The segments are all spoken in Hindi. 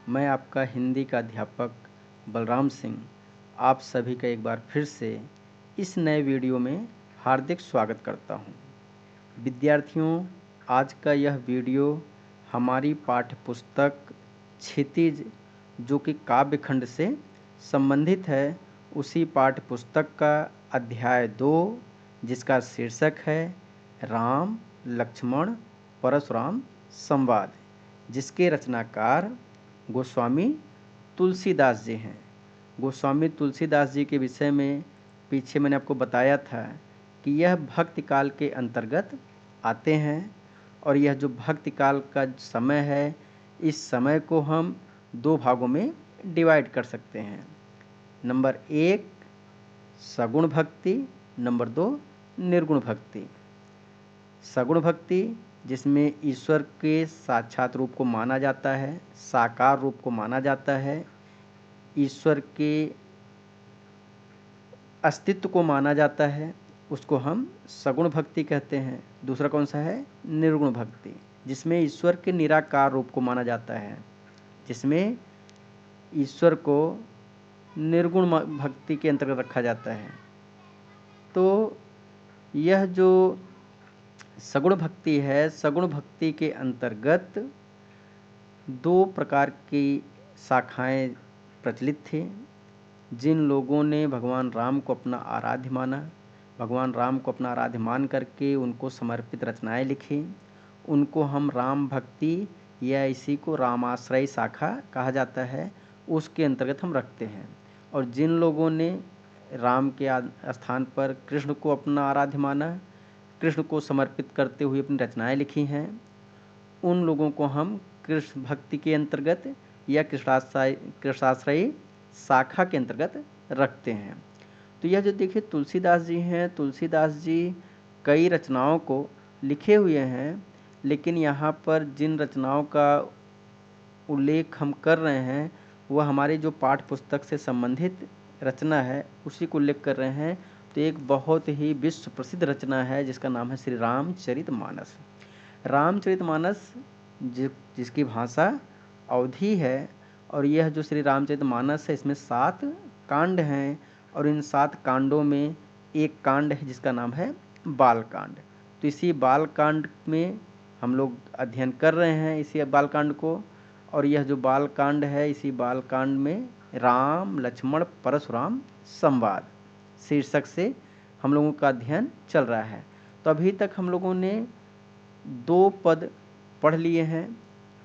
मैं आपका हिंदी का अध्यापक बलराम सिंह आप सभी का एक बार फिर से इस नए वीडियो में हार्दिक स्वागत करता हूं। विद्यार्थियों, आज का यह वीडियो हमारी पाठ्य पुस्तक क्षितिज जो कि काव्य खंड से संबंधित है, उसी पाठ्य पुस्तक का अध्याय 2 जिसका शीर्षक है राम लक्ष्मण परशुराम संवाद, जिसके रचनाकार गोस्वामी तुलसीदास जी हैं। गोस्वामी तुलसीदास जी के विषय में पीछे मैंने आपको बताया था कि यह भक्ति काल के अंतर्गत आते हैं और यह जो भक्ति काल का समय है, इस समय को हम 2 भागों में डिवाइड कर सकते हैं। नंबर 1 सगुण भक्ति, नंबर 2 निर्गुण भक्ति। सगुण भक्ति जिसमें ईश्वर के साक्षात रूप को माना जाता है, साकार रूप को माना जाता है, ईश्वर के अस्तित्व को माना जाता है, उसको हम सगुण भक्ति कहते हैं। दूसरा कौन सा है? निर्गुण भक्ति, जिसमें ईश्वर के निराकार रूप को माना जाता है, जिसमें ईश्वर को निर्गुण भक्ति के अंतर्गत रखा जाता है। तो यह जो सगुण भक्ति है, सगुण भक्ति के अंतर्गत 2 प्रकार की शाखाएं प्रचलित थी। जिन लोगों ने भगवान राम को अपना आराध्य माना, भगवान राम को अपना आराध्य मान करके उनको समर्पित रचनाएं लिखी, उनको हम राम भक्ति या इसी को रामाश्रय शाखा कहा जाता है, उसके अंतर्गत हम रखते हैं। और जिन लोगों ने राम के स्थान पर कृष्ण को अपना आराध्य माना, कृष्ण को समर्पित करते हुए अपनी रचनाएं लिखी हैं, उन लोगों को हम कृष्ण भक्ति के अंतर्गत या कृष्णाश्रयी शाखा के अंतर्गत रखते हैं। तो यह जो देखिए तुलसीदास जी हैं, तुलसीदास जी कई रचनाओं को लिखे हुए हैं, लेकिन यहाँ पर जिन रचनाओं का उल्लेख हम कर रहे हैं वह हमारे जो पाठ्य पुस्तक से संबंधित रचना है उसी को उल्लेख कर रहे हैं। तो एक बहुत ही विश्व प्रसिद्ध रचना है जिसका नाम है श्री रामचरितमानस। रामचरितमानस जिसकी भाषा अवधी है, और यह जो श्री रामचरितमानस है इसमें 7 कांड हैं, और इन 7 कांडों में एक कांड है जिसका नाम है बालकांड। तो इसी बालकांड में हम लोग अध्ययन कर रहे हैं इसी बालकांड को, और यह जो बालकांड है इसी बालकांड में राम लक्ष्मण परशुराम संवाद शीर्षक से हम लोगों का अध्ययन चल रहा है। तो अभी तक हम लोगों ने 2 पद पढ़ लिए हैं।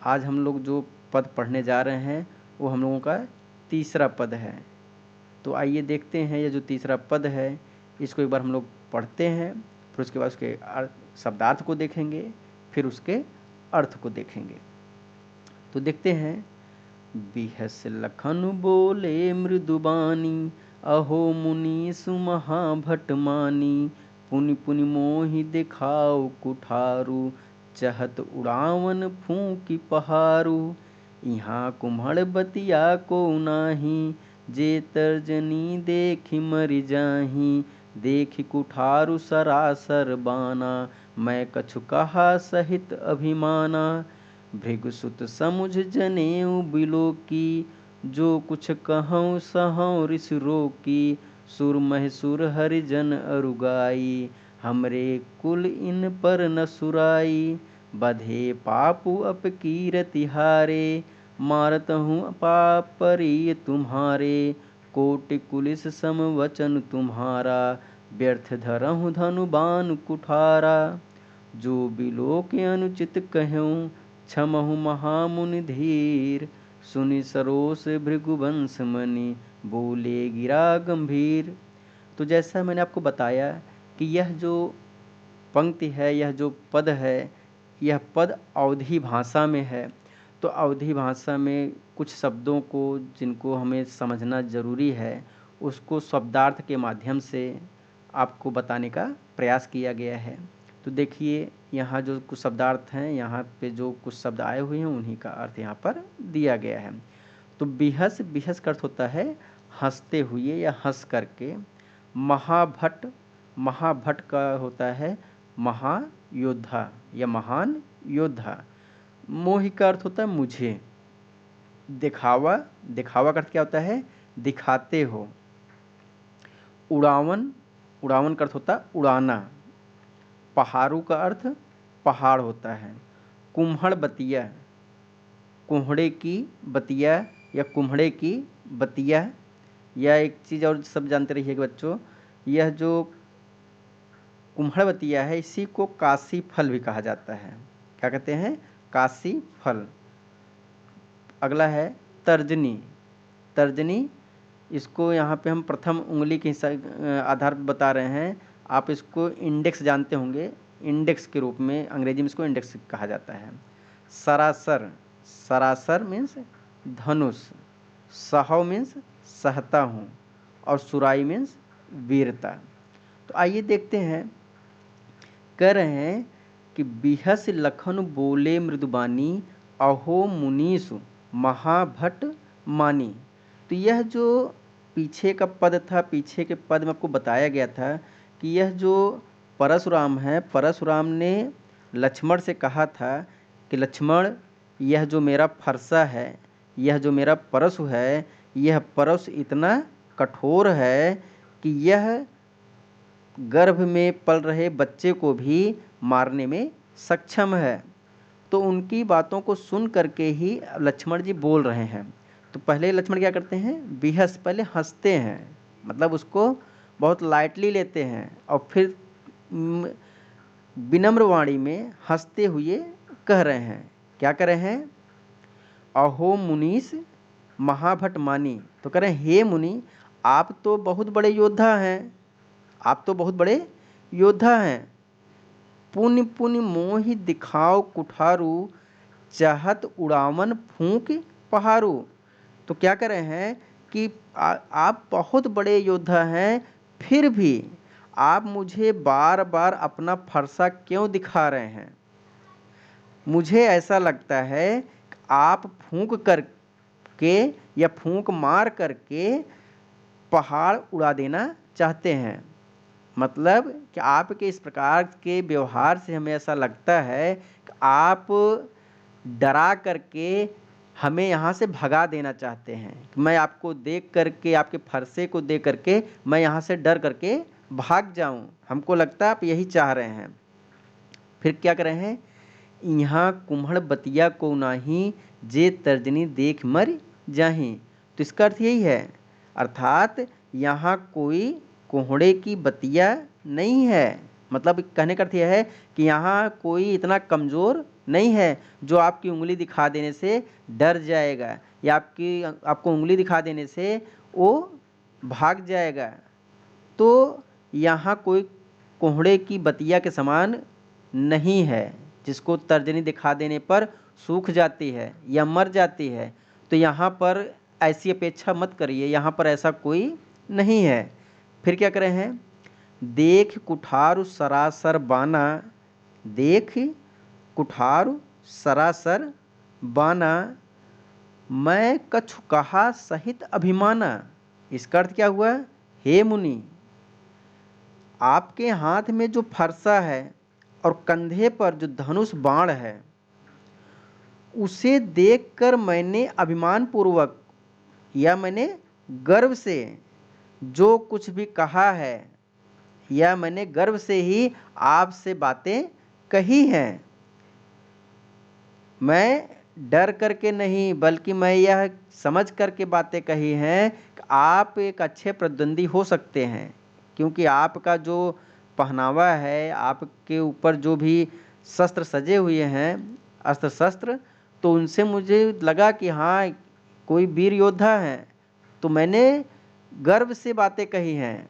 आज हम लोग जो पद पढ़ने जा रहे हैं वो हम लोगों का तीसरा पद है। तो आइए देखते हैं ये जो तीसरा पद है इसको एक बार हम लोग पढ़ते हैं, फिर उसके बाद उसके शब्दार्थ को देखेंगे, फिर उसके अर्थ को देखेंगे। तो देखते हैं। बिहस लखन बोले मृदुबानी, अहो मुनि सुमहाभट मानी, पुनि पुनि मोहि दिखाओ कुठारू, चहत उड़ावन फूंकी पहारू। यहाँ कुम्हड़ बतिया को नाही, जे तर्जनी देखी मरि जाही, देखी कुठारू सरासर बाना, मैं कछु कहा सहित अभिमाना। भृगुसुत समुझ जनेऊ बिलो की, जो कुछ कहूँ सहूँ ऋषि रोकी, सुर महसुर हरिजन अरुगाई, हमरे कुल इन पर न सुराई। बधे पापु अपकीरति हारे, मारत हूँ पाप परी तुम्हारे, कोटि कुलिस सम वचन तुम्हारा, व्यर्थ धरहूँ धनु बान कुठारा। जो बिलो के अनुचित कहूँ, क्षमहु महामुनि धीर, सुनि सरोस भृगुवंश मनि, बोले गिरा गंभीर। तो जैसा मैंने आपको बताया कि यह जो पंक्ति है, यह जो पद है, यह पद अवधी भाषा में है। तो अवधी भाषा में कुछ शब्दों को जिनको हमें समझना ज़रूरी है उसको शब्दार्थ के माध्यम से आपको बताने का प्रयास किया गया है। तो देखिए यहाँ जो कुछ शब्दार्थ हैं, यहाँ पे जो कुछ शब्द आए हुए हैं उन्हीं का अर्थ यहाँ पर दिया गया है। तो बिहस, बिहस का अर्थ होता है हंसते हुए या हंस करके। महाभट, महाभट का होता है महायोद्धा या महान योद्धा। मोहि का अर्थ होता है मुझे। दिखावा, दिखावा का अर्थ क्या होता है? दिखाते हो। उड़ावन, उड़ावन का अर्थ होता है उड़ाना। पहाड़ू का अर्थ पहाड़ होता है। कुम्हड़ बतिया, कुम्हड़े की बतिया या कुम्हड़े की बतिया। यह एक चीज़ और सब जानते रहिएगा बच्चों, यह जो कुम्हड़ बतिया है इसी को काशी फल भी कहा जाता है। क्या कहते हैं? काशी फल। अगला है तर्जनी। तर्जनी, इसको यहाँ पे हम प्रथम उंगली के आधार पर बता रहे हैं। आप इसको इंडेक्स जानते होंगे, इंडेक्स के रूप में अंग्रेजी में इसको इंडेक्स कहा जाता है। सरासर, सरासर मीन्स धनुष। सहव मीन्स सहता हूँ, और सुराई मीन्स वीरता। तो आइए देखते हैं, कह रहे हैं कि बिहस लखन बोले मृदुबानी, अहो मुनीसु महाभट मानी। तो यह जो पीछे का पद था, पीछे के पद में आपको बताया गया था कि यह जो परशुराम है, परशुराम ने लक्ष्मण से कहा था कि लक्ष्मण, यह जो मेरा फरसा है, यह जो मेरा परशु है, यह परशु इतना कठोर है कि यह गर्भ में पल रहे बच्चे को भी मारने में सक्षम है। तो उनकी बातों को सुन करके ही लक्ष्मण जी बोल रहे हैं। तो पहले लक्ष्मण क्या करते हैं? बिहस, पहले हंसते हैं, मतलब उसको बहुत लाइटली लेते हैं, और फिर विनम्र वाणी में हंसते हुए कह रहे हैं। क्या कह रहे हैं? अहो मुनीस महाभट मानी। तो कह रहे हैं, हे मुनि, आप तो बहुत बड़े योद्धा हैं, आप तो बहुत बड़े योद्धा हैं। पुनि पुनि मोहि दिखाओ कुठारू, चाहत उड़ावन फूंक पहाड़ू। तो क्या कर रहे हैं कि आप बहुत बड़े योद्धा हैं, फिर भी आप मुझे बार बार अपना फरसा क्यों दिखा रहे हैं? मुझे ऐसा लगता है कि आप फूंक करके या फूंक मार करके पहाड़ उड़ा देना चाहते हैं। मतलब कि आपके इस प्रकार के व्यवहार से हमें ऐसा लगता है कि आप डरा करके हमें यहाँ से भगा देना चाहते हैं। मैं आपको देख करके, आपके फरसे को देख करके मैं यहाँ से डर करके भाग जाऊं। हमको लगता है आप यही चाह रहे हैं। फिर क्या कर रहे हैं? यहाँ कुम्हड़ बतिया को नाही, जे तर्जनी देख मर जाही। तो इसका अर्थ यही है, अर्थात यहाँ कोई कोहड़े की बतिया नहीं है। मतलब कहने का अर्थ यह है कि यहाँ कोई इतना कमज़ोर नहीं है जो आपकी उंगली दिखा देने से डर जाएगा, या आपको उंगली दिखा देने से वो भाग जाएगा। तो यहाँ कोई कोहड़े की बतिया के समान नहीं है जिसको तर्जनी दिखा देने पर सूख जाती है या मर जाती है। तो यहाँ पर ऐसी अपेक्षा मत करिए, यहाँ पर ऐसा कोई नहीं है। फिर क्या कर रहे हैं? देख कुठारु सरासर बाना, देख कुठारु सरासर बाना, मैं कछु कहा सहित अभिमाना। इसका अर्थ क्या हुआ? हे मुनि, आपके हाथ में जो फरसा है और कंधे पर जो धनुष बाण है, उसे देखकर मैंने अभिमान पूर्वक या मैंने गर्व से जो कुछ भी कहा है, या मैंने गर्व से ही आपसे बातें कही हैं। मैं डर करके नहीं, बल्कि मैं यह समझ करके बातें कही हैं कि आप एक अच्छे प्रतिद्वंदी हो सकते हैं, क्योंकि आपका जो पहनावा है, आपके ऊपर जो भी शस्त्र सजे हुए हैं, अस्त्र शस्त्र, तो उनसे मुझे लगा कि हाँ कोई वीर योद्धा है। तो मैंने गर्व से बातें कही हैं,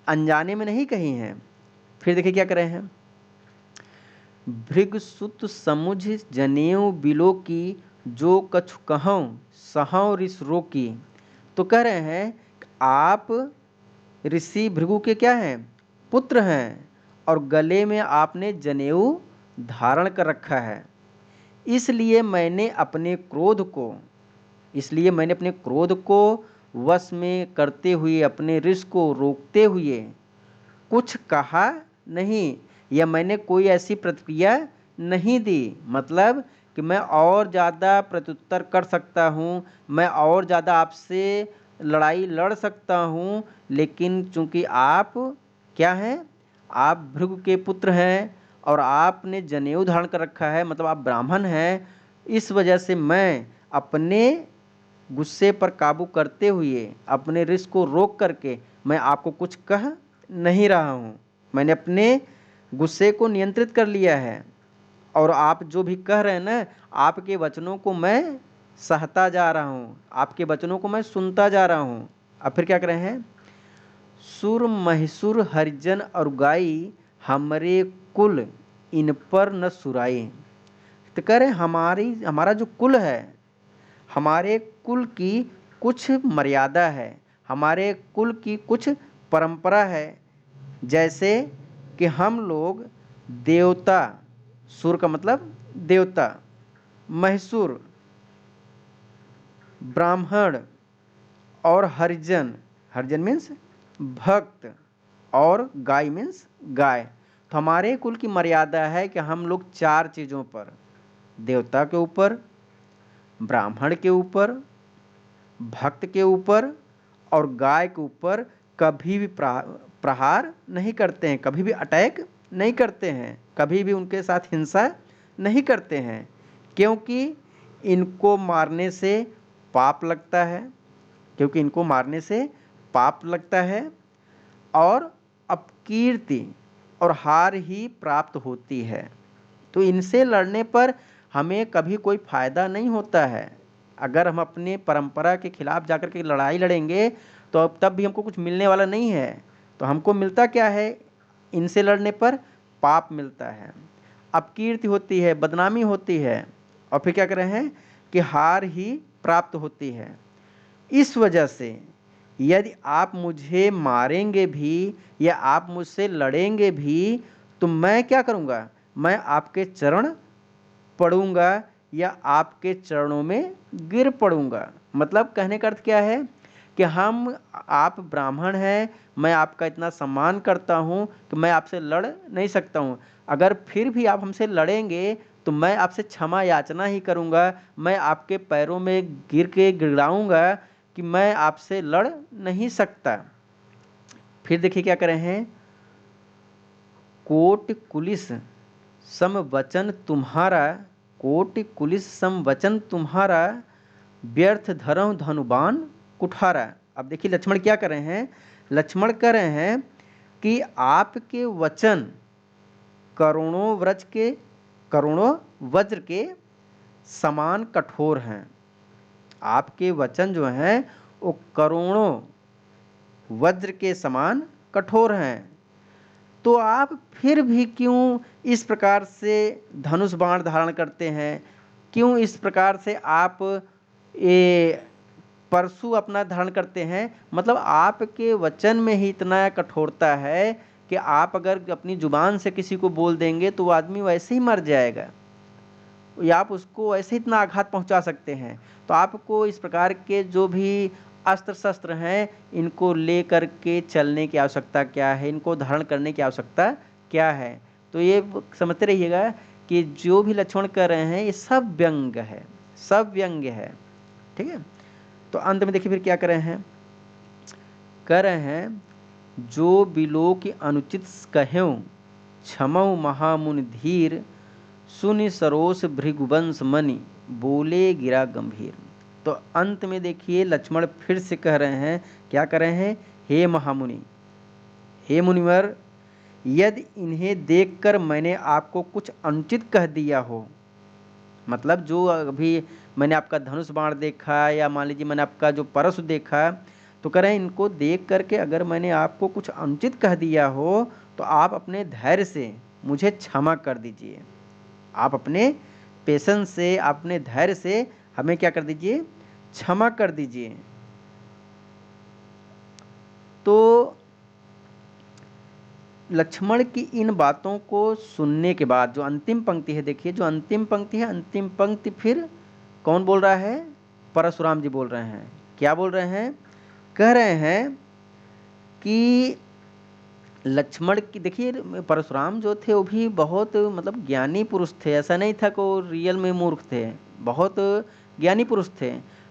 अनजाने में नहीं कही हैं। फिर देखिए क्या कर रहे हैं? भृग सुत समुझ जनेऊ बिलो की, जो कछु कहूँ सहौ ऋष रोकी। तो कह रहे हैं कि आप ऋषि भृगु के क्या हैं? पुत्र हैं, और गले में आपने जनेऊ धारण कर रखा है। इसलिए मैंने अपने क्रोध को वश में करते हुए, अपने ऋष को रोकते हुए कुछ कहा नहीं, या मैंने कोई ऐसी प्रतिक्रिया नहीं दी। मतलब कि मैं और ज़्यादा प्रत्युत्तर कर सकता हूँ, मैं और ज़्यादा आपसे लड़ाई लड़ सकता हूँ, लेकिन चूंकि आप क्या हैं, आप भृगु के पुत्र हैं और आपने जनेऊ धारण कर रखा है, मतलब आप ब्राह्मण हैं, इस वजह से मैं अपने गुस्से पर काबू करते हुए, अपने रिश्त को रोक करके मैं आपको कुछ कह नहीं रहा हूँ। मैंने अपने गुस्से को नियंत्रित कर लिया है और आप जो भी कह रहे हैं ना, आपके वचनों को मैं सहता जा रहा हूँ, आपके वचनों को मैं सुनता जा रहा हूँ। अब फिर क्या कर रहे हैं, सुर महिसुर हरिजन और गाई, हमरे कुल इन पर न सुराई। तो कह रहे हमारा जो कुल है, हमारे कुल की कुछ मर्यादा है, हमारे कुल की कुछ परंपरा है। जैसे कि हम लोग देवता, सुर का मतलब देवता, महिसुर ब्राह्मण और हरिजन, हरिजन मीन्स भक्त, और गाय मीन्स गाय। तो हमारे कुल की मर्यादा है कि हम लोग 4 चीज़ों पर, देवता के ऊपर, ब्राह्मण के ऊपर, भक्त के ऊपर और गाय के ऊपर कभी भी प्रहार नहीं करते हैं, कभी भी अटैक नहीं करते हैं, कभी भी उनके साथ हिंसा नहीं करते हैं, क्योंकि इनको मारने से पाप लगता है, क्योंकि इनको मारने से पाप लगता है और अपकीर्ति और हार ही प्राप्त होती है। तो इनसे लड़ने पर हमें कभी कोई फायदा नहीं होता है। अगर हम अपने परंपरा के खिलाफ जाकर के लड़ाई लड़ेंगे तो अब तब भी हमको कुछ मिलने वाला नहीं है। तो हमको मिलता क्या है, इनसे लड़ने पर पाप मिलता है, अपकीर्ति होती है, बदनामी होती है, और फिर क्या कर रहे हैं कि हार ही प्राप्त होती है। इस वजह से यदि आप मुझे मारेंगे भी या आप मुझसे लड़ेंगे भी तो मैं क्या करूँगा, मैं आपके चरण पड़ूंगा या आपके चरणों में गिर पड़ूंगा। मतलब कहने का अर्थ क्या है कि आप ब्राह्मण हैं, मैं आपका इतना सम्मान करता हूँ कि मैं आपसे लड़ नहीं सकता हूँ। अगर फिर भी आप हमसे लड़ेंगे तो मैं आपसे क्षमा याचना ही करूँगा, मैं आपके पैरों में गिर के गिड़ाऊँगा कि मैं आपसे लड़ नहीं सकता। फिर देखिए क्या करें हैं, कोट कुलिस सम वचन तुम्हारा, कोट कुलिस सम वचन तुम्हारा, व्यर्थ धरऊं धनुबान कुठारा। अब देखिए लक्ष्मण क्या कर रहे हैं, लक्ष्मण कह रहे हैं कि आपके वचन करोड़ों वज्र के समान कठोर हैं। आपके वचन जो हैं वो करोड़ों वज्र के समान कठोर हैं। तो आप फिर भी क्यों इस प्रकार से धनुष बाण धारण करते हैं, क्यों इस प्रकार से आप ये परशु अपना धारण करते हैं। मतलब आपके वचन में ही इतना कठोरता है कि आप अगर अपनी जुबान से किसी को बोल देंगे तो वो आदमी वैसे ही मर जाएगा, या आप उसको ऐसे इतना आघात पहुंचा सकते हैं। तो आपको इस प्रकार के जो भी अस्त्र शस्त्र हैं इनको ले करके चलने की आवश्यकता क्या है, इनको धारण करने की आवश्यकता क्या है। तो ये समझते रहिएगा कि जो भी लक्ष्मण कर रहे हैं ये सब व्यंग है, सब व्यंग्य है। ठीक है। तो अंत में देखिए फिर क्या कर रहे हैं, कर रहे हैं जो बिलो की अनुचित कह्यों, क्षमऊ महामुनि धीर, सुनि सरोस भृगुवंश मणि, बोले गिरा गंभीर। तो अंत में देखिए लक्ष्मण फिर से कह रहे हैं, क्या कर रहे हैं, हे महामुनि, हे मुनिवर, यदि इन्हें देखकर मैंने आपको कुछ अनुचित कह दिया हो, मतलब जो अभी मैंने आपका धनुष बाण देखा या मान लीजिए मैंने आपका जो परशु देखा, तो कह रहे हैं इनको देख करके अगर मैंने आपको कुछ अनुचित कह दिया हो तो आप अपने धैर्य से मुझे क्षमा कर दीजिए। आप अपने पेशेंस से, अपने धैर्य से हमें क्या कर दीजिए, क्षमा कर दीजिए। तो लक्ष्मण की इन बातों को सुनने के बाद जो अंतिम पंक्ति है, देखिए जो अंतिम पंक्ति है, अंतिम पंक्ति फिर कौन बोल रहा है, परशुराम जी बोल रहे हैं। क्या बोल रहे हैं, कह रहे हैं कि लक्ष्मण की देखिए, परशुराम जो थे वो भी बहुत मतलब ज्ञानी पुरुष थे, ऐसा नहीं था कि वो रियल में मूर्ख थे, बहुत ज्ञानी पुरुष थे।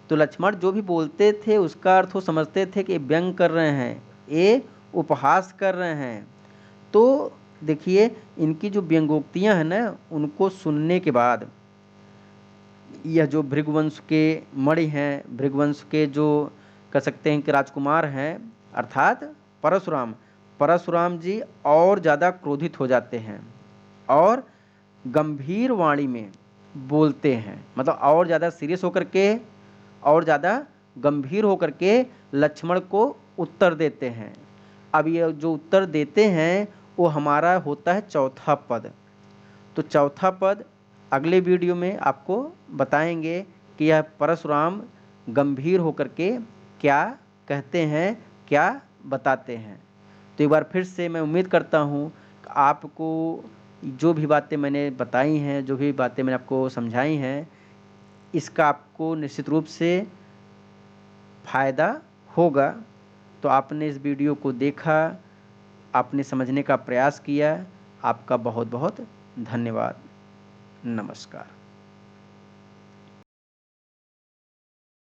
तो लक्ष्मण जो भी बोलते थे उसका अर्थ वो समझते थे कि ये व्यंग कर रहे हैं, ये उपहास कर रहे हैं। तो देखिए, इनकी जो व्यंगोक्तियां हैं ना, उनको सुनने के बाद यह जो भृगुवंश के मणि हैं, भृगुवंश के जो कह सकते हैं कि राजकुमार हैं, अर्थात परशुराम, परशुराम जी और ज़्यादा क्रोधित हो जाते हैं और गंभीर वाणी में बोलते हैं, मतलब और ज़्यादा सीरियस होकर के, और ज़्यादा गंभीर होकर के लक्ष्मण को उत्तर देते हैं। अब ये जो उत्तर देते हैं वो हमारा होता है चौथा पद। तो चौथा पद अगले वीडियो में आपको बताएंगे कि यह परशुराम गंभीर होकर के क्या कहते हैं, क्या बताते हैं। तो एक बार फिर से मैं उम्मीद करता हूँ कि आपको जो भी बातें मैंने बताई हैं, जो भी बातें मैंने आपको समझाई हैं, इसका आपको निश्चित रूप से फ़ायदा होगा। तो आपने इस वीडियो को देखा, आपने समझने का प्रयास किया, आपका बहुत बहुत धन्यवाद। नमस्कार।